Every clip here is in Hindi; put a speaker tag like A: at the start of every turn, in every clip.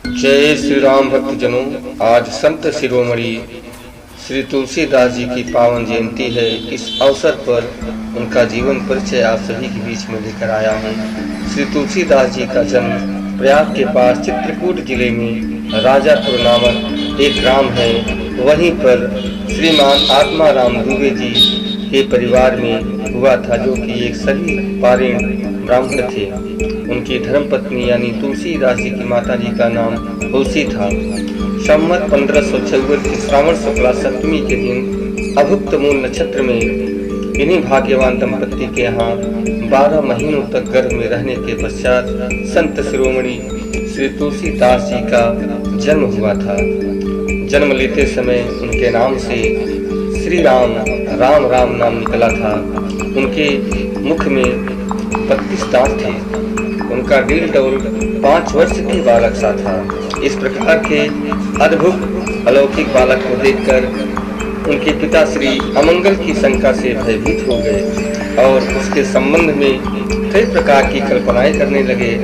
A: जय श्री राम भक्तजनों। आज संत शिरोमणि श्री तुलसीदास जी की पावन जयंती है। इस अवसर पर उनका जीवन परिचय आप सभी के बीच में लेकर आया हूँ। श्री तुलसीदास जी का जन्म प्रयाग के पास चित्रकूट जिले में राजापुर नामक एक ग्राम है, वहीं पर श्रीमान आत्मा राम दुबे जी के परिवार में हुआ था, जो कि एक सही पारीण ब्राह्मण थे। उनकी धर्मपत्नी यानी तुलसीदास जी की माता जी का नाम तुलसी था। संवत 1556 की श्रावण शुक्ला सप्तमी के दिन अभुक्त मूल नक्षत्र में इन्हीं भाग्यवान दंपत्ति के यहाँ 12 महीनों तक गर्भ में रहने के पश्चात संत शिरोमणि श्री तुलसीदास जी का जन्म हुआ था। जन्म लेते समय उनके नाम से श्री राम राम राम नाम निकला था। उनके मुख में 32 दांत थे। उनका दिल डौल 5 वर्ष के बालक सा था। इस प्रकार के अद्भुत अलौकिक बालक को देखकर उनके पिता श्री अमंगल की शंका से भयभीत हो गए और उसके संबंध में कई प्रकार की कल्पनाएं करने लगे।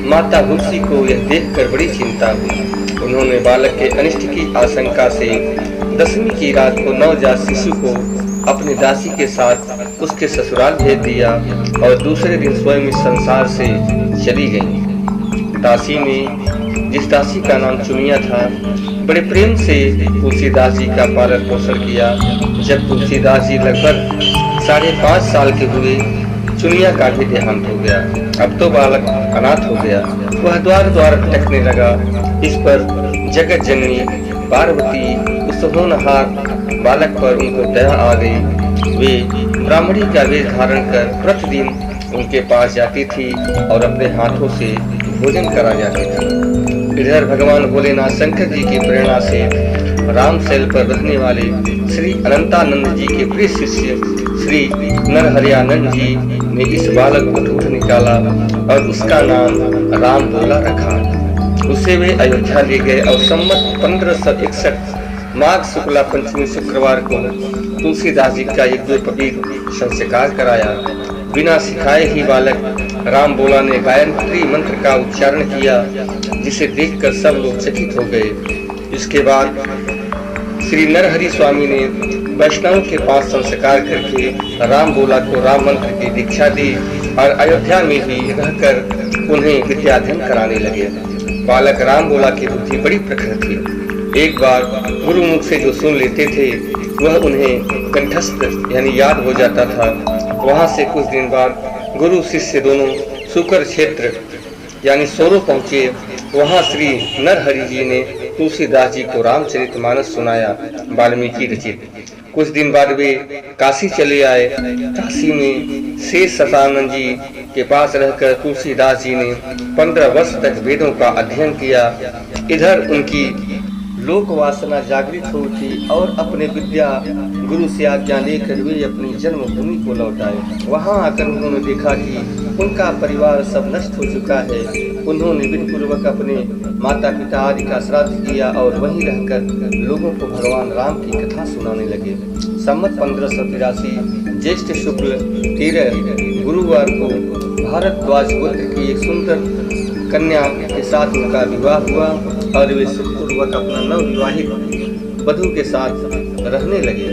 A: माता तुलसी को यह देखकर बड़ी चिंता हुई। उन्होंने बालक के अनिष्ट की आशंका से दसवीं की रात को नवजात शिशु को अपनी दासी के साथ उसके ससुराल भेज दिया और दूसरे दिन स्वयं इस संसार से चली गई। दासी ने, जिस दासी का नाम चुनिया था, बड़े प्रेम से तुलसीदास जी का पालन पोषण किया। जब तुलसीदास जी लगभग 5.5 साल के हुए, चुनिया का भी देहांत हो गया। अब तो बालक अनाथ हो गया। वह द्वार द्वार भटकने लगा। इस पर जगत जननी पार्वती उस होनहार बालक पर उनको दया आ गई। वे ब्राह्मणी का वेश धारण कर प्रतिदिन उनके पास जाती थी और अपने हाथों से भोजन करा जाती थी। इधर भगवान भोलेनाथ शंकर जी की प्रेरणा से रामशैल पर रहने वाले श्री अनंतानंद जी के प्रिय शिष्य श्री नरहरियानंद जी ने इस बालक को ढूंढ निकाला और उसका नाम राम बोला रखा। उसे वे अयोध्या ले गए और संवत 1561 माघ शुक्ला पंचमी शुक्रवार को तुलसीदास जी का एक पवित्र संस्कार कराया। बिना सिखाए ही बालक राम बोला ने गायत्री मंत्र का उच्चारण किया, जिसे देखकर सब लोग चकित हो गए। इसके बाद श्री नरहरि स्वामी ने वैष्णव के पास संस्कार करके राम बोला को राम मंत्र की दीक्षा दी और अयोध्या में ही रहकर उन्हें विद्याध्ययन कराने लगे। बालक राम बोला की बुद्धि बड़ी प्रखर थी। एक बार गुरु मुख से जो सुन लेते थे वह उन्हें कंठस्थ यानी याद हो जाता था। वहां से कुछ दिन बाद गुरु शिष्य दोनों सुकर क्षेत्र यानी सोरो पहुंचे। वहां श्री नरहरि जी ने तुलसीदास जी को रामचरितमानस सुनाया, वाल्मीकि रचित। कुछ दिन बाद वे काशी चले आए। काशी में शेष शतानंद जी के पास रहकर तुलसीदास जी ने 15 वर्ष तक वेदों का अध्ययन किया। इधर उनकी लोक वासना जागृत हो उठी और अपने विद्या गुरु से आज्ञा लेकर वे अपनी जन्मभूमि को लौट आए। वहां आकर उन्होंने देखा कि उनका परिवार सब नष्ट हो चुका है। उन्होंने विधिपूर्वक अपने माता पिता आदि का श्राद्ध किया और वहीं रहकर लोगों को भगवान राम की कथा सुनाने लगे। संवत 1583 ज्येष्ठ शुक्ल 13 गुरुवार को भारद्वाज गोत्र की एक सुंदर कन्या के साथ उनका विवाह हुआ और वे सुखपूर्वक अपना नवविवाहित वधू के साथ रहने लगे।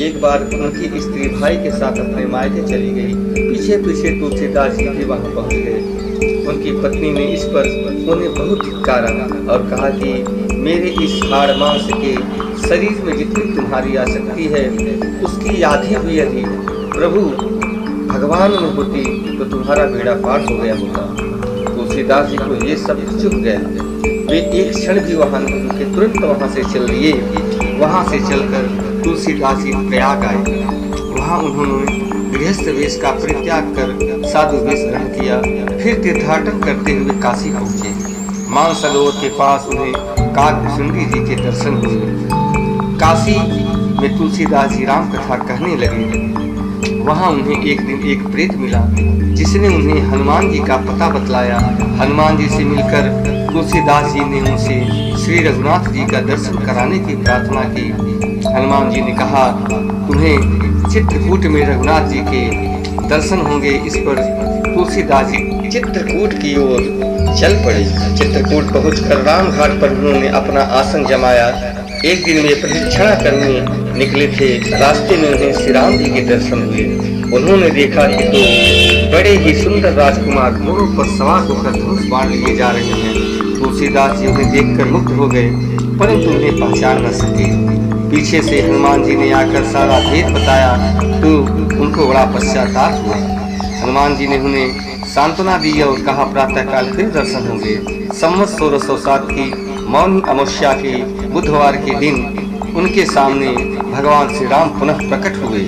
A: एक बार उनकी स्त्री भाई के साथ अपने मायके चली गई। पीछे पीछे तुलसीदास जी भी वहां पहुंच गए। उनकी पत्नी ने इस पर उन्हें बहुत धिक्कारा और कहा कि मेरे इस हाड़ मांस के शरीर में जितनी तुम्हारी आसक्ति है उसकी आधी भी यदि प्रभु भगवान में होती तो तुम्हारा बेड़ा पार हो गया होता। तुलसीदास जी को ये सब चुभ गया। वे एक क्षण भी वहां नहीं रुके, तुरंत वहां से चल दिए। वहां से चलकर तुलसीदास जी प्रयाग आए। वहां उन्होंने गृहस्थ वेश का परित्याग कर साधु वेश ग्रहण किया। फिर तीर्थाटन करते हुए काशी पहुंचे। मानसरोवर के पास उन्हें काकभुजंडी जी के दर्शन हुए। काशी में तुलसीदास जी राम कथा कहने लगे। वहां उन्हें एक दिन एक प्रेत मिला, जिसने उन्हें हनुमान जी का पता बतलाया। हनुमान जी से मिलकर तुलसीदास जी ने उनसे श्री रघुनाथ जी का दर्शन कराने की प्रार्थना की। हनुमान जी ने कहा, तुम्हें चित्रकूट में रघुनाथ जी के दर्शन होंगे। इस पर तुलसीदास जी चित्रकूट की ओर चल पड़े। चित्रकूट पहुंचकर रामघाट पर उन्होंने अपना आसन जमाया। एक दिन वे प्रदक्षिणा करने निकले थे। रास्ते में उन्हें श्री राम जी के दर्शन हुए। उन्होंने देखा कि तो बड़े ही सुंदर राजकुमार घोड़ों पर सवार होकर धनुष बाण लिए जा रहे हैं। तुलसीदास जी उन्हें देखकर मुग्ध हो गए, परंतु उन्हें पहचान न सके। पीछे से हनुमान जी ने आकर सारा भेद बताया तो उनको बड़ा पश्चाताप हुआ। हनुमान जी ने उन्हें सांत्वना दी और कहा, प्रातःकाल फिर दर्शन होंगे। संवत 1607 की मौनी अमावस्या के बुधवार के दिन उनके सामने भगवान श्री राम पुनः प्रकट हुए।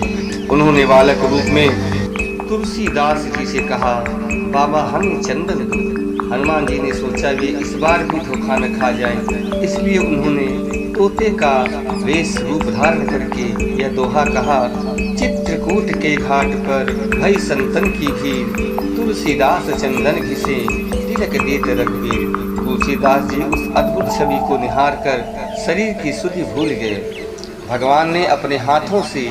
A: उन्होंने बालक रूप में तुलसीदास जी से कहा, बाबा हमें चंदन दो। हनुमान जी ने सोचा वे इस बार भी धोखा न खा जाएं, इसलिए उन्होंने तोते का वेश रूप धारण करके यह दोहा कहा, चित्रकूट के घाट पर भई संतन की भीड़, तुलसीदास चंदन घिसे तिलक देत रघुवीर। तुलसीदास जी उस अद्भुत छवि को निहार कर शरीर की सुधि भूल गए। भगवान ने अपने हाथों से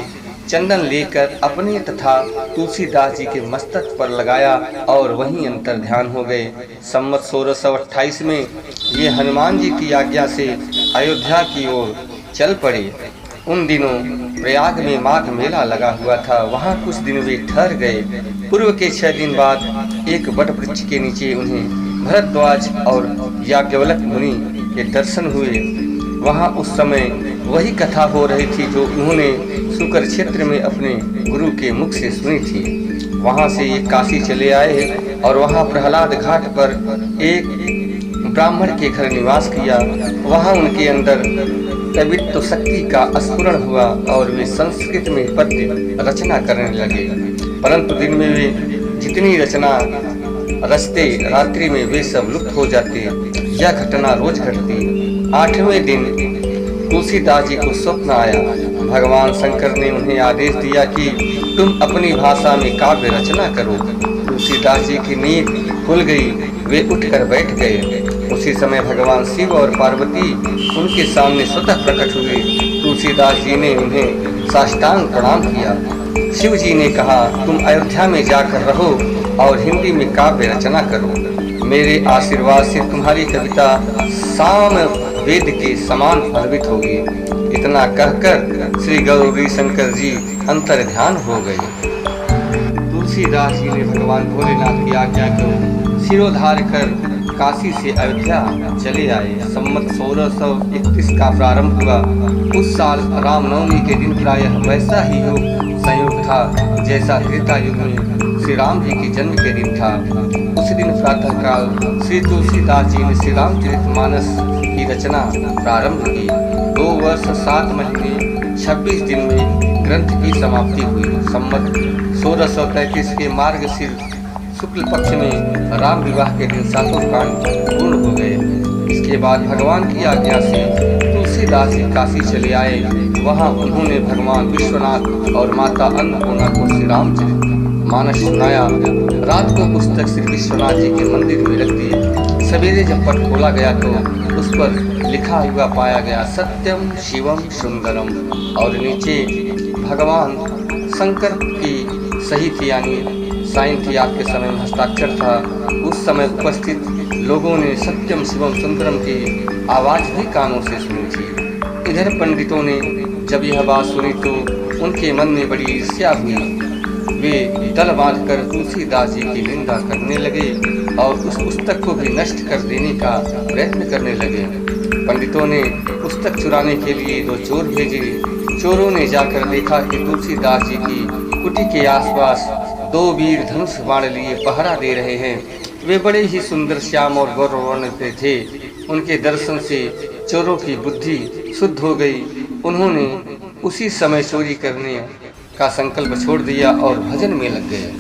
A: चंदन लेकर अपने तथा तुलसीदास जी के मस्तक पर लगाया और वहीं अंतर ध्यान हो गए। संवत 1628 में ये हनुमान जी की आज्ञा से अयोध्या की ओर चल पड़े। उन दिनों प्रयाग में माघ मेला लगा हुआ था। वहाँ कुछ दिन वे ठहर गए। पूर्व के 6 दिन बाद एक वट वृक्ष के नीचे उन्हें भरद्वाज और याज्ञवल्क्य मुनि के दर्शन हुए। वहाँ उस समय वही कथा हो रही थी जो उन्होंने शुकर क्षेत्र में अपने गुरु के मुख से सुनी थी। वहाँ से ये काशी चले आए और वहाँ प्रहलाद घाट पर एक ब्राह्मण के घर निवास किया। वहाँ उनके अंदर कवित्व शक्ति का स्फुरण हुआ और वे संस्कृत में पद्य रचना करने लगे। परंतु दिन में वे जितनी रचना रचते, रात्रि में वे सब लुप्त हो जाते। यह घटना रोज घटती। 8वें दिन तुलसीदास जी को स्वप्न आया। भगवान शंकर ने उन्हें आदेश दिया कि तुम अपनी भाषा में काव्य रचना करो। तुलसीदास जी की नींद खुल गई। वे उठकर बैठ गए। उसी समय भगवान शिव और पार्वती उनके सामने स्वतः प्रकट हुए। तुलसीदास जी ने उन्हें साष्टांग प्रणाम किया। शिव जी ने कहा, तुम अयोध्या में जाकर रहो और हिंदी में काव्य रचना करो। मेरे आशीर्वाद से तुम्हारी कविता साम वेद के समान फलवित होगी। इतना कहकर श्री गौरी शंकर जी अंतर ध्यान हो गए। तुलसीदास जी ने भगवान भोलेनाथ की आज्ञा को सिरोधार कर काशी से अयोध्या चले आए। संवत 1631 का प्रारंभ हुआ। उस साल रामनवमी के दिन प्रायः वैसा ही संयोग था जैसा त्रेता युग में श्री राम जी के जन्म के दिन था। उस दिन प्रातःकाल श्री तुलसीदास जी ने श्री रामचरितमानस की रचना प्रारंभ की। 2 वर्ष 7 महीने 26 दिन में ग्रंथ की समाप्ति हुई। संवत 1633 के मार्गशीर्ष शुक्ल पक्ष में राम विवाह के दिन 7 कांड पूर्ण हो गए। इसके बाद भगवान की आज्ञा से तुलसीदास जी काशी चले आए। वहाँ उन्होंने भगवान विश्वनाथ और माता अन्नपूर्णा को श्री रामचरित मानस सुनाया। रात को पुस्तक श्री विश्वनाथ जी के मंदिर में रख दी। सवेरे जब पट खोला गया तो उस पर लिखा हुआ पाया गया, सत्यम शिवम सुंदरम, और नीचे भगवान शंकर की सही थी, यानी साइन थी। आज के समय में हस्ताक्षर था। उस समय उपस्थित लोगों ने सत्यम शिवम सुंदरम की आवाज़ भी कानों से सुनी थी। इधर पंडितों ने जब यह बात सुनी तो उनके मन में बड़ी ईर्ष्या हुई। वे दल बांधकर तुलसीदास जी की निंदा करने लगे और उस पुस्तक को भी नष्ट कर देने का प्रयत्न करने लगे। पंडितों ने पुस्तक चुराने के लिए 2 चोर भेजे। चोरों ने जाकर देखा कि तुलसीदास जी की कुटी के आसपास 2 वीर धनुष बाण लिए पहरा दे रहे हैं। वे बड़े ही सुंदर श्याम और गौरवान्वित थे। उनके दर्शन से चोरों की बुद्धि शुद्ध हो गई। उन्होंने उसी समय चोरी करने का संकल्प छोड़ दिया और भजन में लग गए।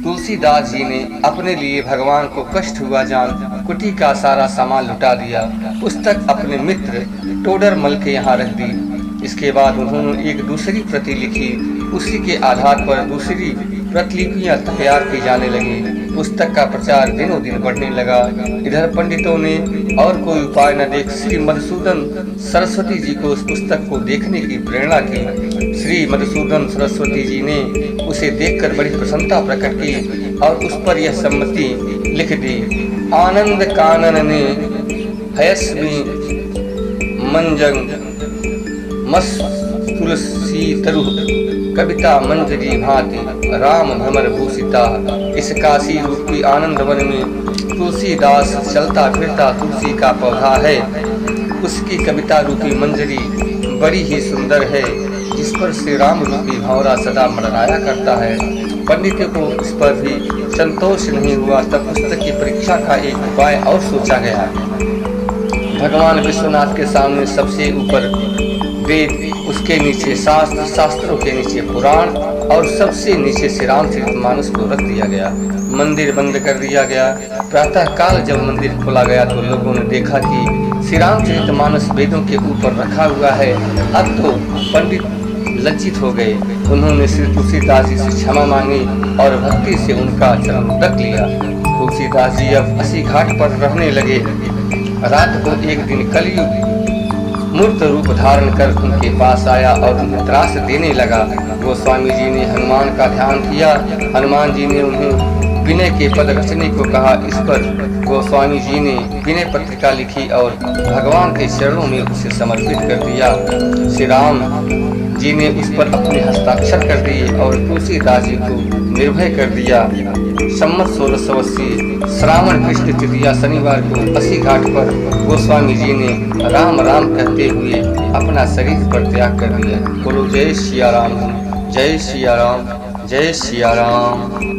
A: तुलसीदास जी ने अपने लिए भगवान को कष्ट हुआ जान कुटी का सारा सामान लुटा दिया। पुस्तक अपने मित्र टोडरमल के यहाँ रख दी। इसके बाद उन्होंने एक दूसरी प्रति लिखी। उसी के आधार पर दूसरी प्रतिलिपियां तैयार की जाने लगी। पुस्तक का प्रचार दिनों दिन बढ़ने लगा। इधर पंडितों ने और कोई उपाय न देख श्री मधुसूदन सरस्वती जी को उस पुस्तक को देखने की प्रेरणा की। श्री मधुसूदन सरस्वती जी ने उसे देखकर बड़ी प्रसन्नता प्रकट की और उस पर यह सम्मति लिख दी। आनंद कानन ने हयस्वी मंजंग मस तुलसी तरु कविता मंजरी भांति राम भ्रमर भूषिता। इस काशी रूपी आनंद वन में तुलसीदास चलता फिरता तुलसी का पौधा है। उसकी कविता रूपी मंजरी बड़ी ही सुंदर है, जिस पर श्री राम रूपी भंवरा सदा मंडराया करता है। पंडित को इस पर भी संतोष नहीं हुआ, तब पुस्तक की परीक्षा का एक उपाय और सोचा गया। भगवान विश्वनाथ के सामने सबसे ऊपर वेद, उसके नीचे शास्त्र, शास्त्रों के नीचे पुराण और सबसे नीचे श्री रामचरितमानस को रख दिया गया। मंदिर बंद कर दिया गया। प्रातः काल जब मंदिर खोला गया तो लोगों ने देखा कि श्री रामचरितमानस वेदों के ऊपर रखा हुआ है। अब तो पंडित लज्जित हो गए। उन्होंने श्री तुलसीदास जी से क्षमा मांगी और भक्ति से उनका चरण रख लिया। तुलसीदास जी अब अस्सी घाट पर रहने लगे। रात को एक दिन कलयुग मूर्त रूप धारण कर उनके पास आया और उन्हें त्रास देने लगा। गोस्वामी जी ने हनुमान का ध्यान किया। हनुमान जी ने उन्हें विनय के पद रचने को कहा। इस पर गोस्वामी जी ने विनय पत्रिका लिखी और भगवान के चरणों में उसे समर्पित कर दिया। श्री राम जी ने उस पर अपने हस्ताक्षर कर दिए और तुलसीदास जी को निर्भय कर दिया। संवत 1680 श्रावण कृष्ण तृतीया शनिवार को अस्सी घाट पर गोस्वामी जी ने राम राम कहते हुए अपना शरीर पर त्याग कर दिया। बोलो जय सिया राम, जय सिया राम, जय सिया राम।